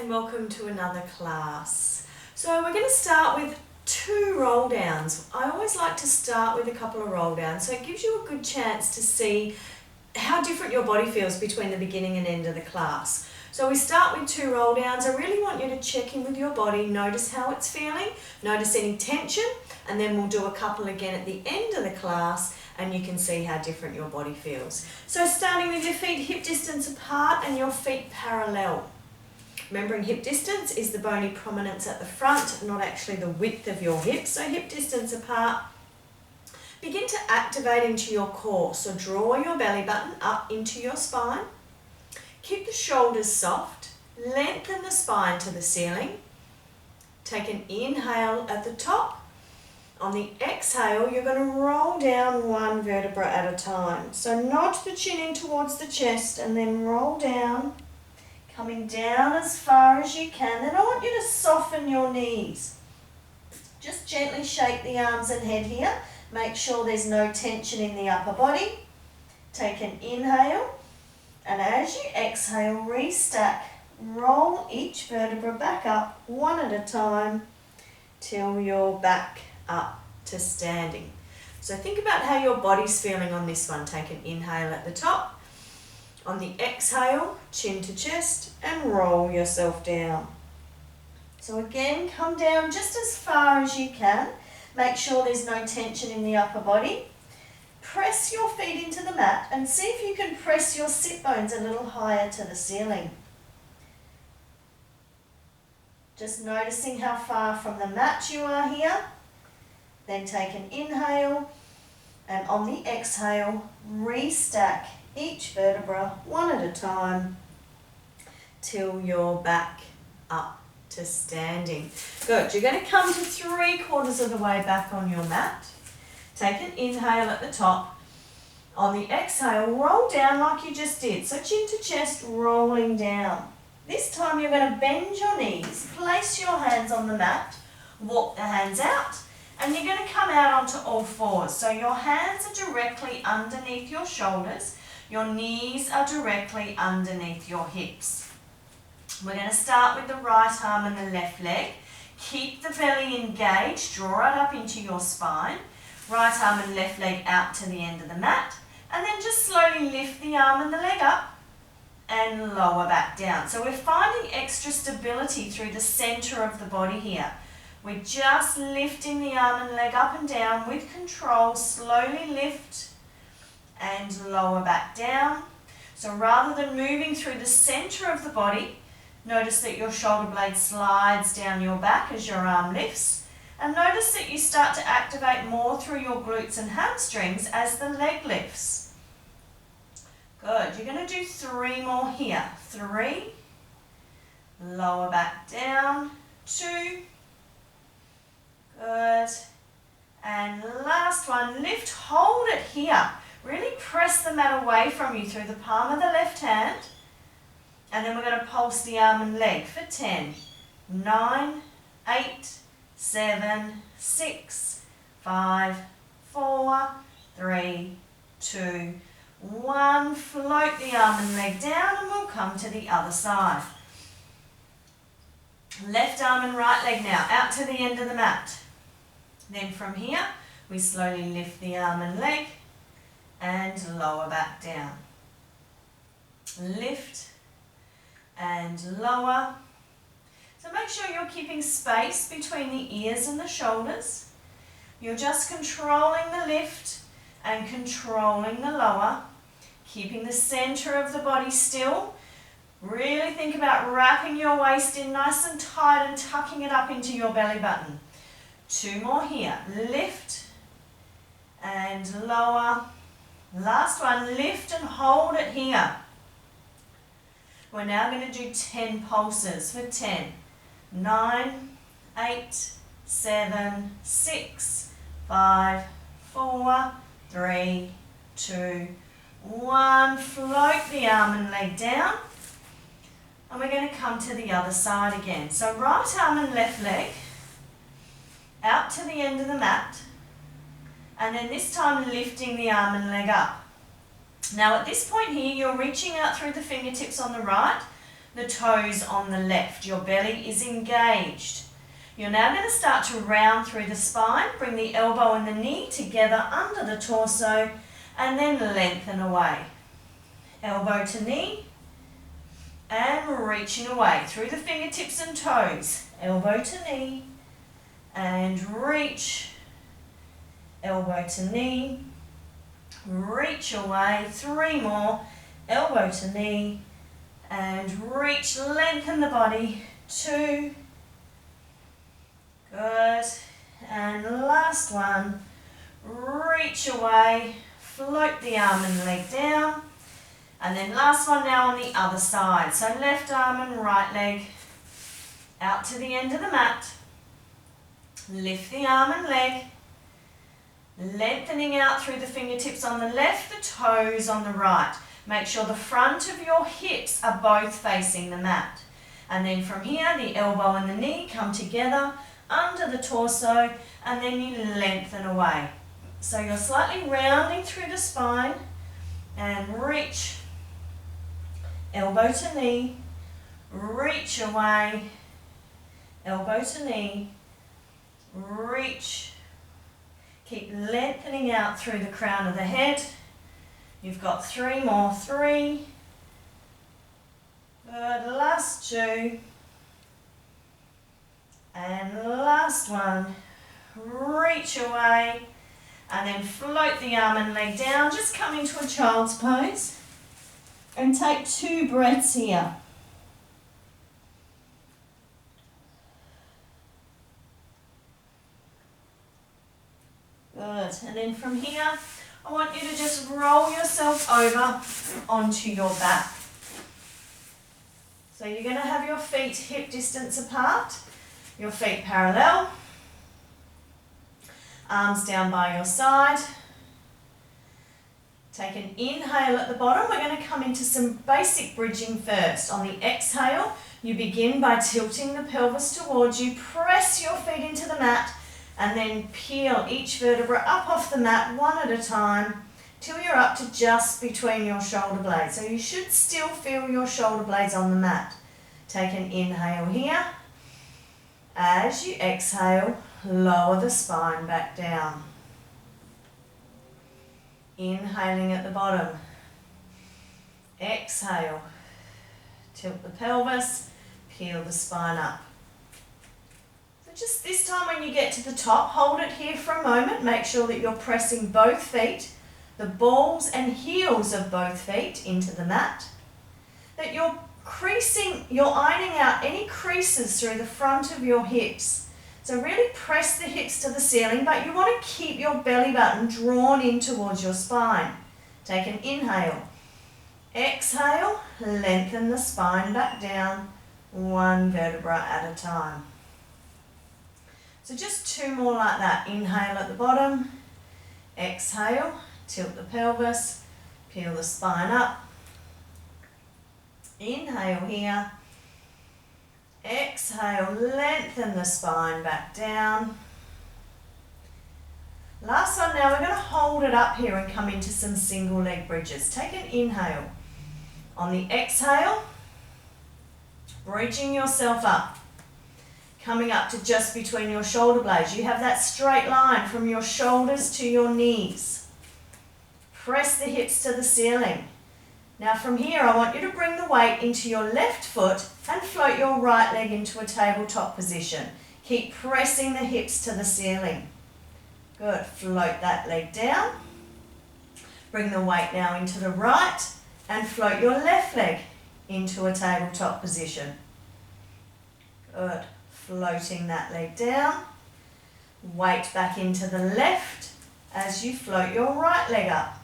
and welcome to another class. So we're going to start with 2 roll downs. I always like to start with a couple of roll downs so it gives you a good chance to see how different your body feels between the beginning and end of the class. So we start with 2 roll downs. I really want you to check in with your body, notice how it's feeling, notice any tension, and then we'll do a couple again at the end of the class and you can see how different your body feels. So starting with your feet hip distance apart and your feet parallel. Remembering hip distance is the bony prominence at the front, not actually the width of your hips. So hip distance apart. Begin to activate into your core. So draw your belly button up into your spine. Keep the shoulders soft. Lengthen the spine to the ceiling. Take an inhale at the top. On the exhale, you're going to roll down 1 vertebra at a time. So nod the chin in towards the chest and then roll down. Coming down as far as you can. Then I want you to soften your knees. Just gently shake the arms and head here. Make sure there's no tension in the upper body. Take an inhale. And as you exhale, restack. Roll each vertebra back up 1 at a time till you're back up to standing. So think about how your body's feeling on this one. Take an inhale at the top. On the exhale, chin to chest and roll yourself down. So again, come down just as far as you can. Make sure there's no tension in the upper body. Press your feet into the mat and see if you can press your sit bones a little higher to the ceiling. Just noticing how far from the mat you are here. Then take an inhale and on the exhale, restack each vertebra 1 at a time till you're back up to standing. Good. You're going to come to 3/4 of the way back on your mat. Take an inhale at the top. On the exhale, roll down like you just did. So chin to chest, rolling down. This time you're going to bend your knees, place your hands on the mat, walk the hands out, and you're going to come out onto all fours. So your hands are directly underneath your shoulders. Your knees are directly underneath your hips. We're going to start with the right arm and the left leg. Keep the belly engaged, draw it up into your spine. Right arm and left leg out to the end of the mat. And then just slowly lift the arm and the leg up and lower back down. So we're finding extra stability through the center of the body here. We're just lifting the arm and leg up and down with control. Slowly lift and lower back down. So rather than moving through the center of the body, notice that your shoulder blade slides down your back as your arm lifts. And notice that you start to activate more through your glutes and hamstrings as the leg lifts. Good. You're going to do 3 more here. 3. Lower back down. 2. Good. And last one. Lift, hold it here. Really press the mat away from you through the palm of the left hand. And then we're going to pulse the arm and leg for 10, 9, 8, 7, 6, 5, 4, 3, 2, 1. Float the arm and leg down and we'll come to the other side. Left arm and right leg now out to the end of the mat. Then from here we slowly lift the arm and leg and lower back down. Lift and lower. So make sure you're keeping space between the ears and the shoulders. You're just controlling the lift and controlling the lower, keeping the center of the body still. Really think about wrapping your waist in nice and tight and tucking it up into your belly button. 2 more here. Lift and lower. Last one, lift and hold it here. We're now going to do 10 pulses for 10, 9, 8, 7, 6, 5, 4, 3, 2, 1. Float the arm and leg down. And we're going to come to the other side again. So right arm and left leg out to the end of the mat. And then this time lifting the arm and leg up. Now at this point here, you're reaching out through the fingertips on the right, the toes on the left. Your belly is engaged. You're now going to start to round through the spine. Bring the elbow and the knee together under the torso and then lengthen away. Elbow to knee and reaching away through the fingertips and toes. Elbow to knee and reach. Elbow to knee, reach away. 3 more. Elbow to knee and reach. Lengthen the body. 2. Good. And last one. Reach away. Float the arm and leg down. And then last one now on the other side. So left arm and right leg out to the end of the mat. Lift the arm and leg. Lengthening out through the fingertips on the left, the toes on the right. Make sure the front of your hips are both facing the mat. And then from here, the elbow and the knee come together under the torso and then you lengthen away. So you're slightly rounding through the spine and reach. Elbow to knee, reach away. Elbow to knee, reach. Keep lengthening out through the crown of the head. You've got 3 more. 3. Good. Last 2. And last one. Reach away. And then float the arm and leg down. Just come into a child's pose. And take 2 breaths here. Good. And then from here, I want you to just roll yourself over onto your back. So you're going to have your feet hip distance apart, your feet parallel, arms down by your side. Take an inhale at the bottom. We're going to come into some basic bridging first. On the exhale, you begin by tilting the pelvis towards you, press your feet into the mat, and then peel each vertebra up off the mat one at a time till you're up to just between your shoulder blades. So you should still feel your shoulder blades on the mat. Take an inhale here. As you exhale, lower the spine back down. Inhaling at the bottom. Exhale. Tilt the pelvis, peel the spine up. Just this time when you get to the top, hold it here for a moment. Make sure that you're pressing both feet, the balls and heels of both feet into the mat. That you're ironing out any creases through the front of your hips. So really press the hips to the ceiling, but you want to keep your belly button drawn in towards your spine. Take an inhale. Exhale, lengthen the spine back down, 1 vertebra at a time. So just 2 more like that. Inhale at the bottom, exhale, tilt the pelvis, peel the spine up. Inhale here, exhale, lengthen the spine back down. Last one now, we're going to hold it up here and come into some single leg bridges. Take an inhale. On the exhale, bridging yourself up. Coming up to just between your shoulder blades. You have that straight line from your shoulders to your knees. Press the hips to the ceiling. Now from here, I want you to bring the weight into your left foot and float your right leg into a tabletop position. Keep pressing the hips to the ceiling. Good. Float that leg down. Bring the weight now into the right and float your left leg into a tabletop position. Good. Floating that leg down. Weight back into the left as you float your right leg up.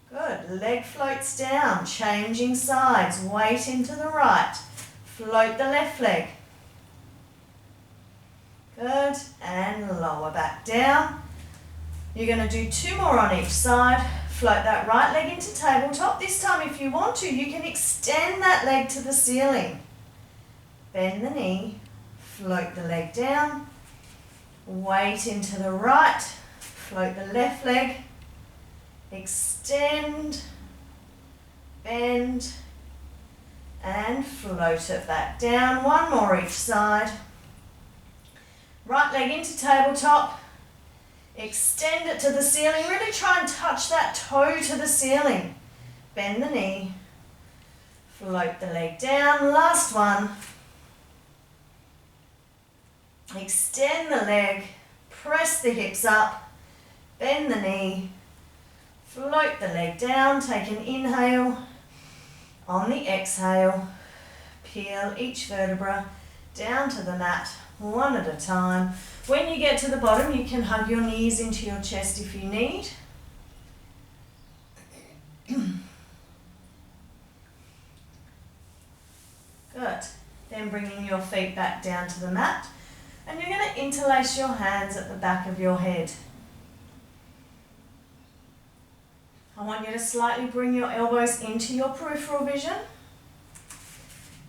Good. Leg floats down, changing sides. Weight into the right. Float the left leg. Good. And lower back down. You're going to do 2 more on each side. Float that right leg into tabletop. This time, if you want to, you can extend that leg to the ceiling. Bend the knee, float the leg down, weight into the right, float the left leg, extend, bend, float it back down. One more each side. Right leg into tabletop. Extend it to the ceiling. Really try and touch that toe to the ceiling. Bend the knee. Float the leg down. Last one. Extend the leg. Press the hips up. Bend the knee. Float the leg down. Take an inhale. On the exhale, peel each vertebra down to the mat, one at a time. When you get to the bottom, you can hug your knees into your chest if you need. Good. Then bringing your feet back down to the mat. And you're going to interlace your hands at the back of your head. I want you to slightly bring your elbows into your peripheral vision.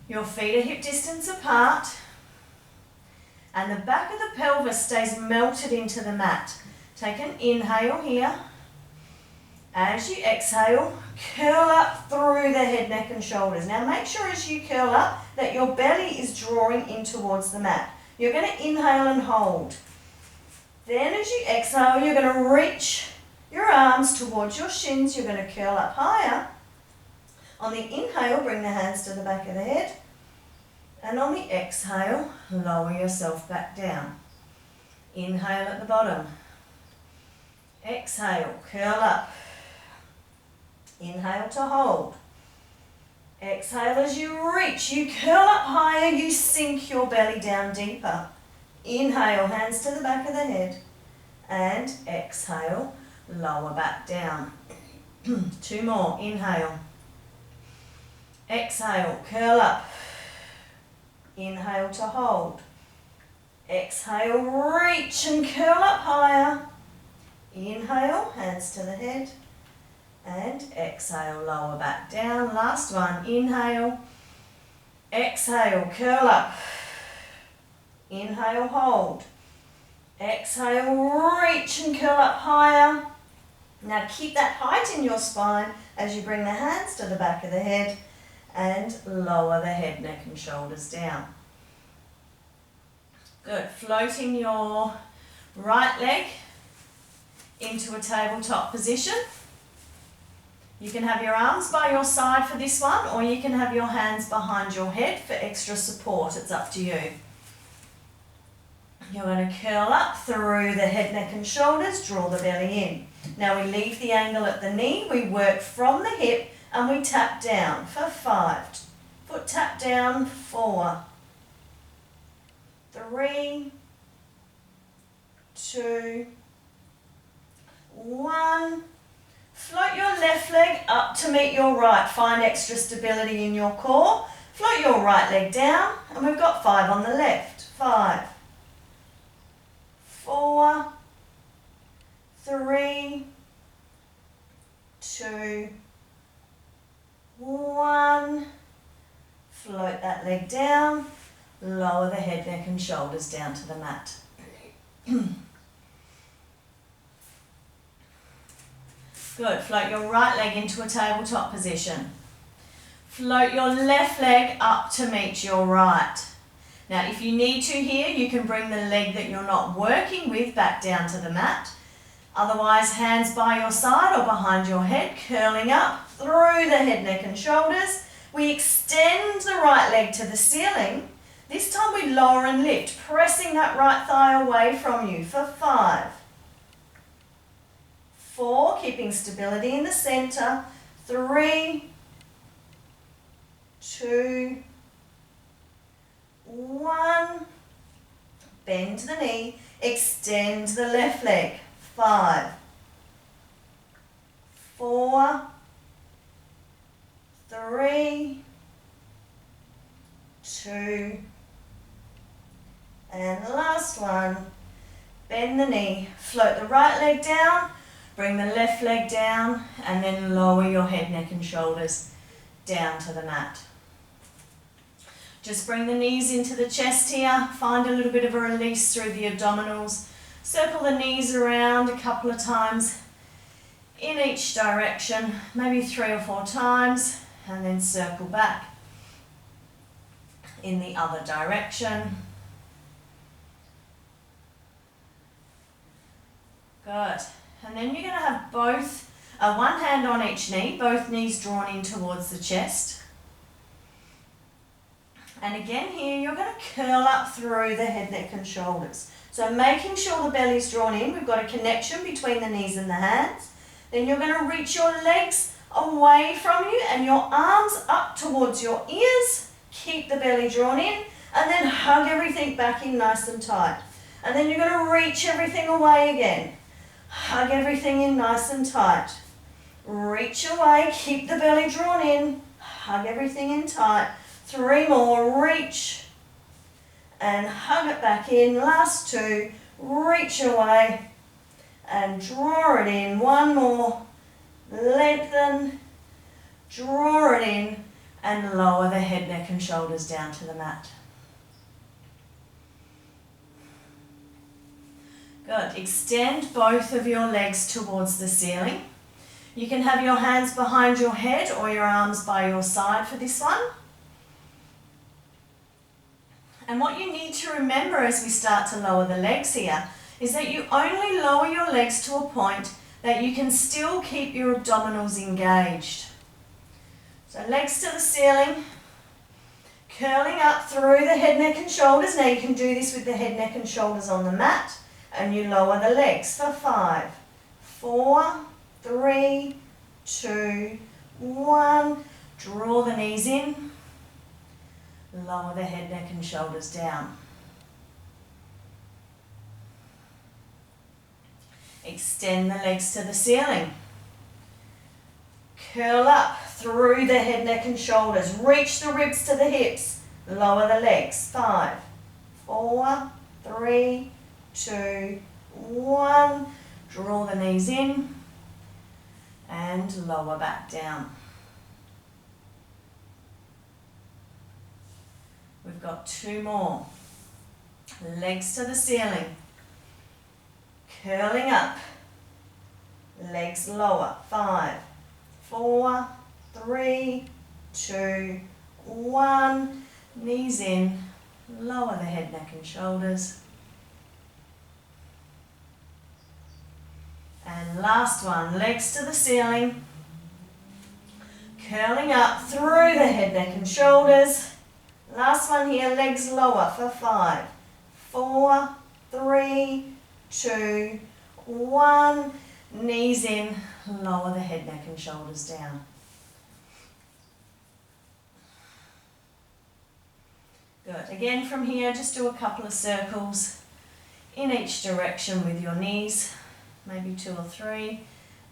Your feet are hip distance apart. And the back of the pelvis stays melted into the mat. Take an inhale here. As you exhale, curl up through the head, neck and shoulders. Now make sure as you curl up that your belly is drawing in towards the mat. You're going to inhale and hold. Then as you exhale, you're going to reach your arms towards your shins. You're going to curl up higher. On the inhale, bring the hands to the back of the head. And on the exhale, lower yourself back down. Inhale at the bottom. Exhale, curl up. Inhale to hold. Exhale as you reach. You curl up higher, you sink your belly down deeper. Inhale, hands to the back of the head. And exhale, lower back down. 2 more. Inhale. Exhale, curl up. Inhale to hold. Exhale, reach and curl up higher. Inhale, hands to the head. And exhale, lower back down. Last one. Inhale. Exhale, curl up. Inhale, hold. Exhale, reach and curl up higher. Now keep that height in your spine as you bring the hands to the back of the head and lower the head, neck and shoulders down. Good. Floating your right leg into a tabletop position. You can have your arms by your side for this one, or you can have your hands behind your head for extra support. It's up to you. You're going to curl up through the head, neck and shoulders, draw the belly in. Now we leave the angle at the knee, we work from the hip and we tap down for 5. Foot tap down, 4, 3, 2, 1. Float your left leg up to meet your right. Find extra stability in your core. Float your right leg down and we've got 5 on the left. 5, 4, 3, 2, 1. Float that leg down. Lower the head, neck and shoulders down to the mat. Good. Float your right leg into a tabletop position. Float your left leg up to meet your right. Now if you need to here, you can bring the leg that you're not working with back down to the mat. Otherwise, hands by your side or behind your head, curling up through the head, neck and shoulders. We extend the right leg to the ceiling. This time we lower and lift, pressing that right thigh away from you for 5, 4, keeping stability in the center, 3, 2, 1. Bend the knee, extend the left leg, 5, 4, 3, 2, and the last one. Bend the knee, float the right leg down, bring the left leg down, and then lower your head, neck and shoulders down to the mat. Just bring the knees into the chest here, find a little bit of a release through the abdominals. Circle the knees around a couple of times in each direction, maybe 3 or 4 times, and then circle back. in the other direction. Good. And then you're going to have one hand on each knee, both knees drawn in towards the chest. And again here, you're going to curl up through the head, neck and shoulders. So making sure the belly's drawn in, we've got a connection between the knees and the hands. Then you're going to reach your legs away from you and your arms up towards your ears. Keep the belly drawn in and then hug everything back in nice and tight. And then you're going to reach everything away again. Hug everything in nice and tight. Reach away, keep the belly drawn in, hug everything in tight. 3 more, reach and hug it back in. Last 2, reach away and draw it in. 1 more, lengthen, draw it in and lower the head, neck and shoulders down to the mat. Good. Extend both of your legs towards the ceiling. You can have your hands behind your head or your arms by your side for this one. And what you need to remember as we start to lower the legs here is that you only lower your legs to a point that you can still keep your abdominals engaged. So legs to the ceiling, curling up through the head, neck and shoulders. Now you can do this with the head, neck and shoulders on the mat. And you lower the legs for 5, 4, 3, 2, 1. Draw the knees in. Lower the head, neck and shoulders down. Extend the legs to the ceiling. Curl up through the head, neck and shoulders. Reach the ribs to the hips. Lower the legs. 5, 4, 3, 2, 1. Draw the knees in and lower back down. We've got 2 more. Legs to the ceiling. Curling up. Legs lower. 5, 4, 3, 2, 1. Knees in. Lower the head, neck and shoulders. And last one, legs to the ceiling, curling up through the head, neck and shoulders. Last one here, legs lower for 5, 4, 3, 2, 1. Knees in, lower the head, neck and shoulders down. Good. Again from here, just do a couple of circles in each direction with your knees. Maybe 2 or 3,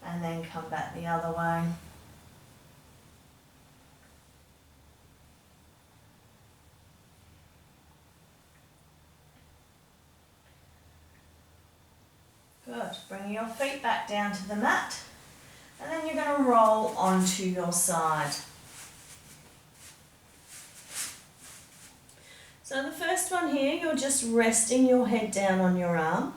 and then come back the other way. Good. Bring your feet back down to the mat, and then you're going to roll onto your side. So the first one here, you're just resting your head down on your arm.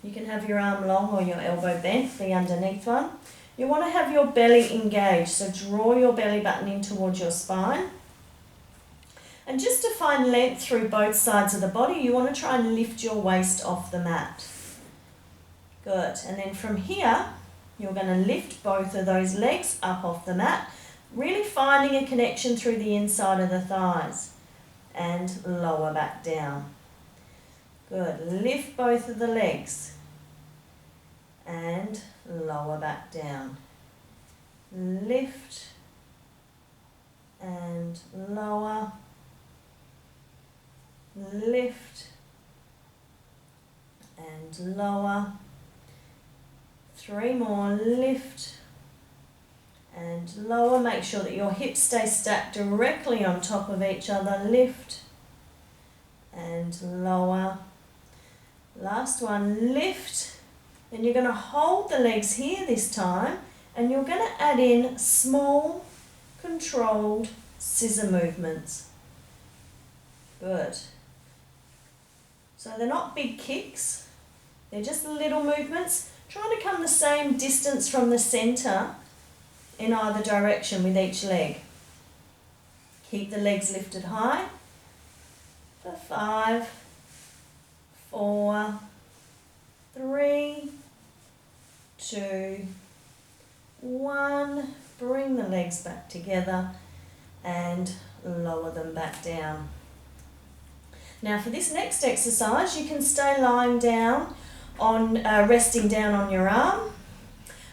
You can have your arm long or your elbow bent, the underneath one. You want to have your belly engaged, so draw your belly button in towards your spine. And just to find length through both sides of the body, you want to try and lift your waist off the mat. Good. And then from here, you're going to lift both of those legs up off the mat, really finding a connection through the inside of the thighs, and lower back down. Good. Lift both of the legs and lower back down. Lift and lower. Lift and lower. 3 more. Lift and lower. Make sure that your hips stay stacked directly on top of each other. Lift and lower. Last one, lift. Then you're going to hold the legs here this time, and you're going to add in small, controlled scissor movements. Good. So they're not big kicks, they're just little movements, trying to come the same distance from the center in either direction with each leg. Keep the legs lifted high, For 5, 4, 3, 2, 1. Bring the legs back together and lower them back down. Now for this next exercise, you can stay lying down on, resting down on your arm.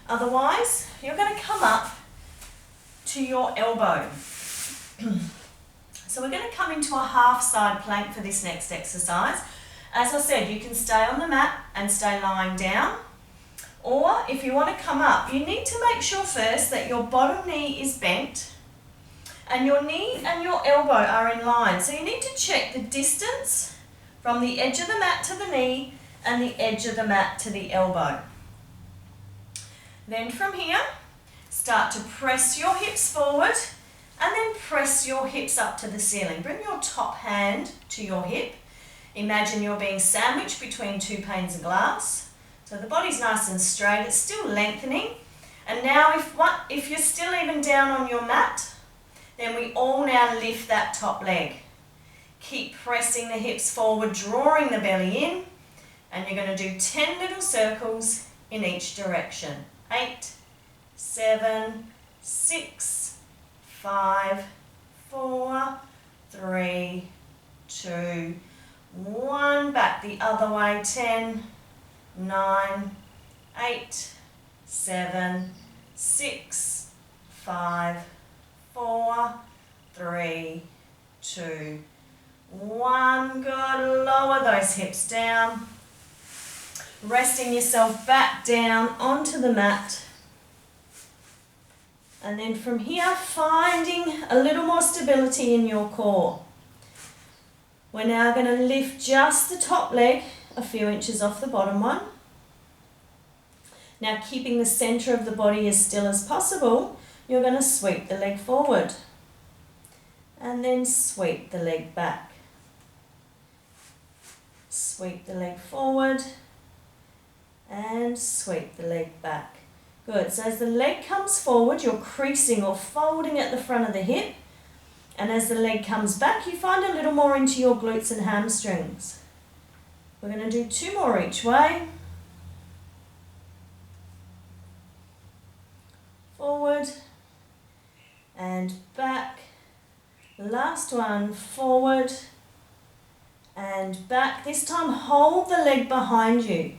Otherwise, you're going to come up to your elbow. So we're going to come into a half side plank for this next exercise. As I said, you can stay on the mat and stay lying down. Or if you want to come up, you need to make sure first that your bottom knee is bent and your knee and your elbow are in line. So you need to check the distance from the edge of the mat to the knee and the edge of the mat to the elbow. Then from here, start to press your hips forward and then press your hips up to the ceiling. Bring your top hand to your hip. Imagine you're being sandwiched between two panes of glass. So the body's nice and straight, it's still lengthening. And now if you're still even down on your mat, then we all now lift that top leg. Keep pressing the hips forward, drawing the belly in, and you're going to do 10 little circles in each direction. 8, 7, 6, 5, 4, 3, 2, 1. Back the other way. 10, 9, 8, 7, 6, 5, 4, 3, 2, 1. Good. Lower those hips down. Resting yourself back down onto the mat. And then from here, finding a little more stability in your core. We're now going to lift just the top leg a few inches off the bottom one. Now, keeping the center of the body as still as possible, you're going to sweep the leg forward and then sweep the leg back. Sweep the leg forward and sweep the leg back. Good. So as the leg comes forward, you're creasing or folding at the front of the hip. And as the leg comes back, you find a little more into your glutes and hamstrings. We're going to do 2 more each way. Forward and back. Last one, forward and back. This time, hold the leg behind you.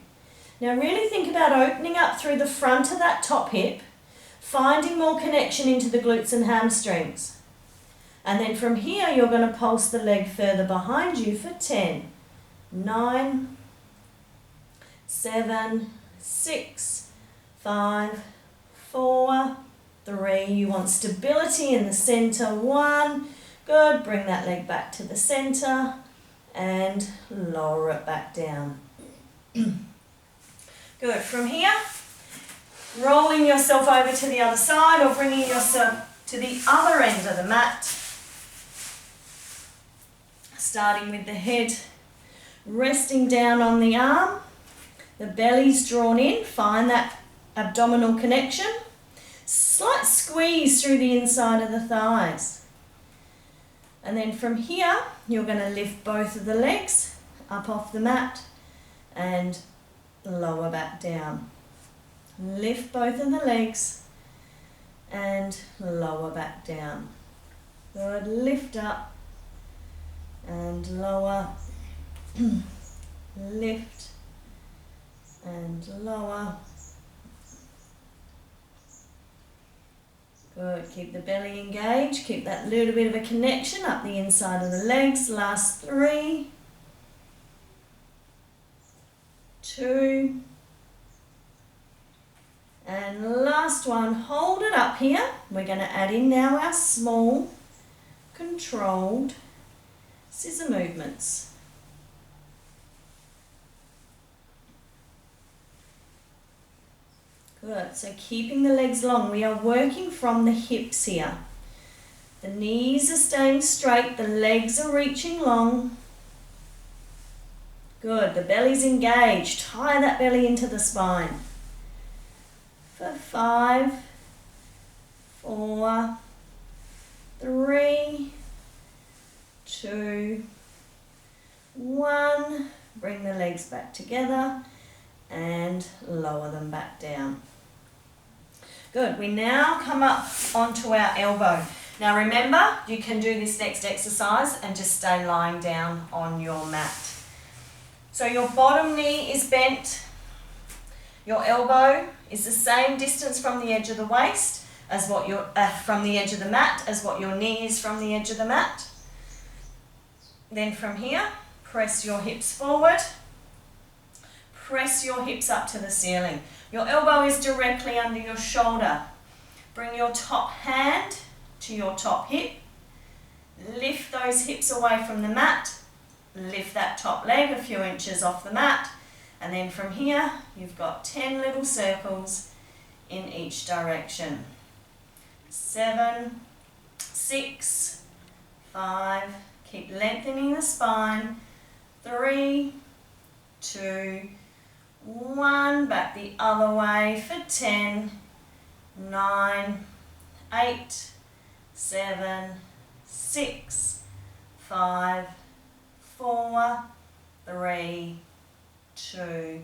Now really think about opening up through the front of that top hip, finding more connection into the glutes and hamstrings. And then from here, you're going to pulse the leg further behind you for 10, 9, 7, 6, 5, 4, 3. You want stability in the center. 1. Good. Bring that leg back to the center and lower it back down. Good. From here, rolling yourself over to the other side or bringing yourself to the other end of the mat. Starting with the head resting down on the arm. The belly's drawn in. Find that abdominal connection. Slight squeeze through the inside of the thighs. And then from here, you're going to lift both of the legs up off the mat and lower back down. Lift both of the legs and lower back down. Good. Lift up and lower. Lift and lower. Good. Keep the belly engaged. Keep that little bit of a connection up the inside of the legs. Last 3, 2, and last one. Hold it up here. We're going to add in now our small, controlled scissor movements. Good. So keeping the legs long. We are working from the hips here. The knees are staying straight. The legs are reaching long. Good. The belly's engaged. Tie that belly into the spine. For 5, 4, 3, 2, 1. Bring the legs back together and lower them back down. Good. We now come up onto our elbow. Now remember, you can do this next exercise and just stay lying down on your mat. So your bottom knee is bent. Your elbow is the same distance from the edge of the waist as what your from the edge of the mat as what your knee is from the edge of the mat. Then from here, press your hips forward. Press your hips up to the ceiling. Your elbow is directly under your shoulder. Bring your top hand to your top hip. Lift those hips away from the mat. Lift that top leg a few inches off the mat. And then from here, you've got 10 little circles in each direction. 7, 6, 5, keep lengthening the spine. 3, 2, 1, back the other way for 10, 9, 8, 7, 6, 5, 4, 3, 2,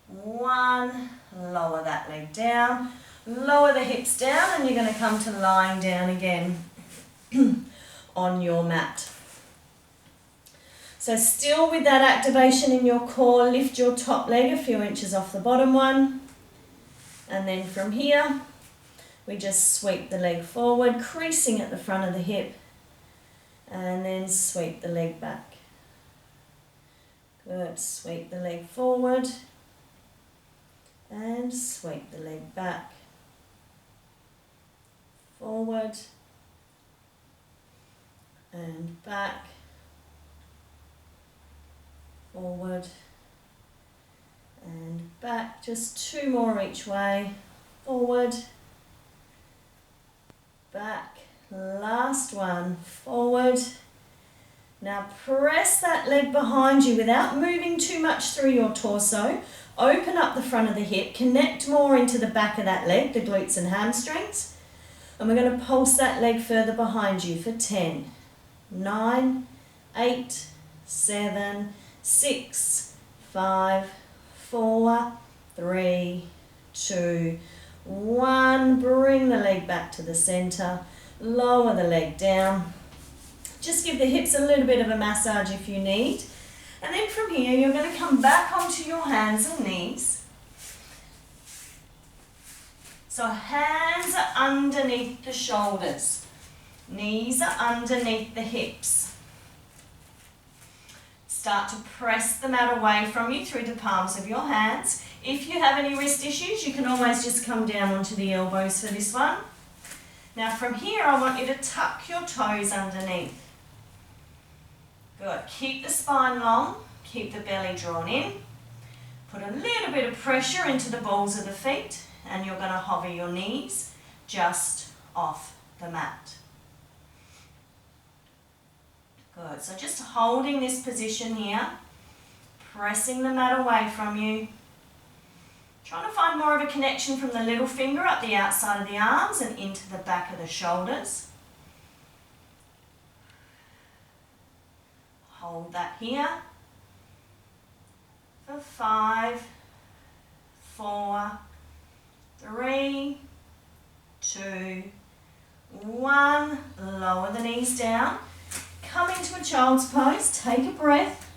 1. Lower that leg down. Lower the hips down and you're going to come to lying down again on your mat. So still with that activation in your core, lift your top leg a few inches off the bottom one. And then from here, we just sweep the leg forward, creasing at the front of the hip. And then sweep the leg back. Good, sweep the leg forward. And sweep the leg back. Forward. And back. Forward and back, just 2 more each way, forward, back, last one, forward. Now press that leg behind you without moving too much through your torso. Open up the front of the hip, connect more into the back of that leg, the glutes and hamstrings, and we're going to pulse that leg further behind you for 10, 9, 8, 7, 6, 5, 4, 3, 2, 1. Bring the leg back to the center. Lower the leg down. Just give the hips a little bit of a massage if you need. And then from here, you're going to come back onto your hands and knees. So hands are underneath the shoulders. Knees are underneath the hips. Start to press the mat away from you through the palms of your hands. If you have any wrist issues, you can always just come down onto the elbows for this one. Now from here, I want you to tuck your toes underneath. Good. Keep the spine long. Keep the belly drawn in. Put a little bit of pressure into the balls of the feet, and you're going to hover your knees just off the mat. Good, so just holding this position here, pressing the mat away from you. Trying to find more of a connection from the little finger up the outside of the arms and into the back of the shoulders. Hold that here for 5, 4, 3, 2, 1. Lower the knees down. Come into a child's pose, take a breath.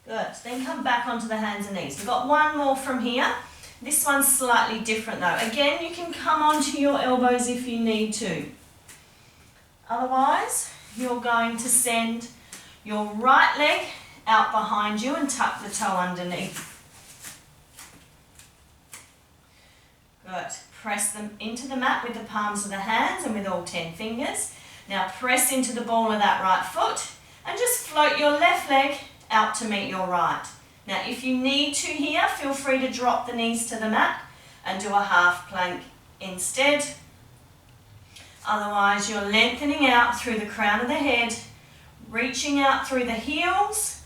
Good, then come back onto the hands and knees. We've got one more from here. This one's slightly different though. Again, you can come onto your elbows if you need to. Otherwise, you're going to send your right leg out behind you and tuck the toe underneath. Good. Press them into the mat with the palms of the hands and with all 10 fingers. Now press into the ball of that right foot and just float your left leg out to meet your right. Now if you need to here, feel free to drop the knees to the mat and do a half plank instead. Otherwise you're lengthening out through the crown of the head, reaching out through the heels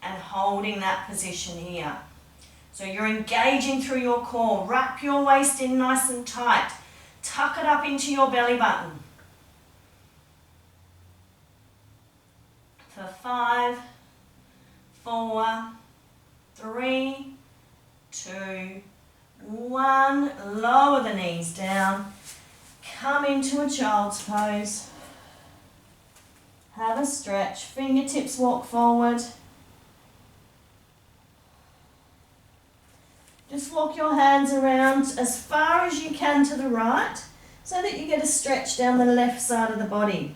and holding that position here. So you're engaging through your core. Wrap your waist in nice and tight. Tuck it up into your belly button. For 5, 4, 3, 2, 1. Lower the knees down. Come into a child's pose. Have a stretch. Fingertips walk forward. Just walk your hands around as far as you can to the right so that you get a stretch down the left side of the body.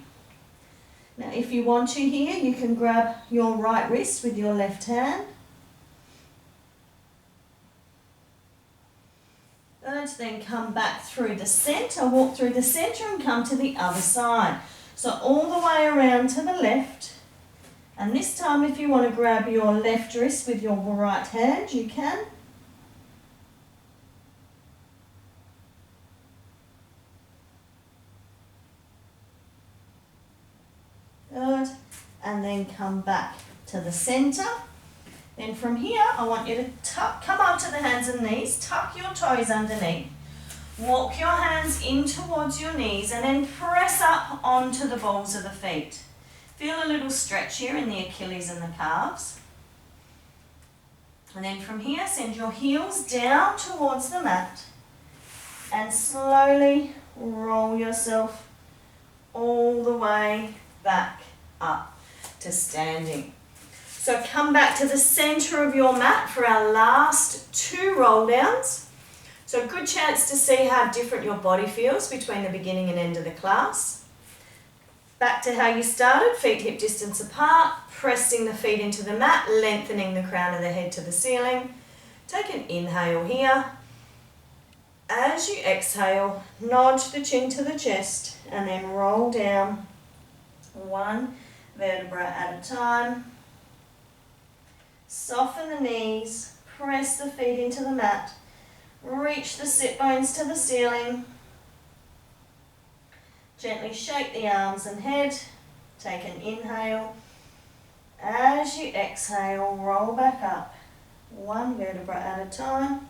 Now if you want to here, you can grab your right wrist with your left hand. Good, then come back through the centre, walk through the centre and come to the other side. So all the way around to the left. And this time if you want to grab your left wrist with your right hand, you can. Good, and then come back to the centre. Then from here, I want you to come up to the hands and knees, tuck your toes underneath. Walk your hands in towards your knees and then press up onto the balls of the feet. Feel a little stretch here in the Achilles and the calves. And then from here, send your heels down towards the mat and slowly roll yourself all the way back up to standing. So come back to the center of your mat for our last 2 roll downs. So a good chance to see how different your body feels between the beginning and end of the class. Back to how you started, feet hip distance apart, pressing the feet into the mat, lengthening the crown of the head to the ceiling. Take an inhale here. As you exhale, nod the chin to the chest and then roll down 1 vertebra at a time. Soften the knees, press the feet into the mat, reach the sit bones to the ceiling. Gently shake the arms and head, take an inhale. As you exhale, roll back up 1 vertebra at a time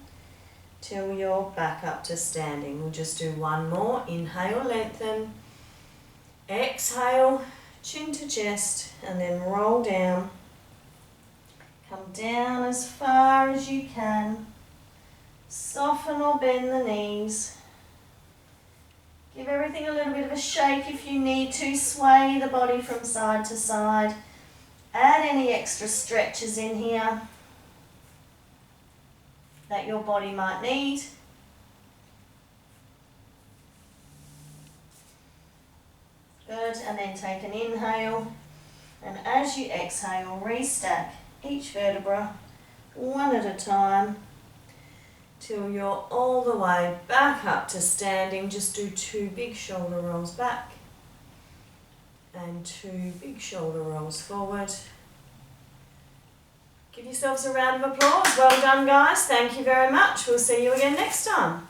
till you're back up to standing. We'll just do 1 more. Inhale, lengthen. Exhale, chin to chest, and then roll down. Come down as far as you can. Soften or bend the knees. Give everything a little bit of a shake if you need to. Sway the body from side to side. Add any extra stretches in here that your body might need. Good, and then take an inhale. And as you exhale, restack each vertebra 1 at a time till you're all the way back up to standing. Just do 2 big shoulder rolls back and 2 big shoulder rolls forward. Give yourselves a round of applause. Well done, guys. Thank you very much. We'll see you again next time.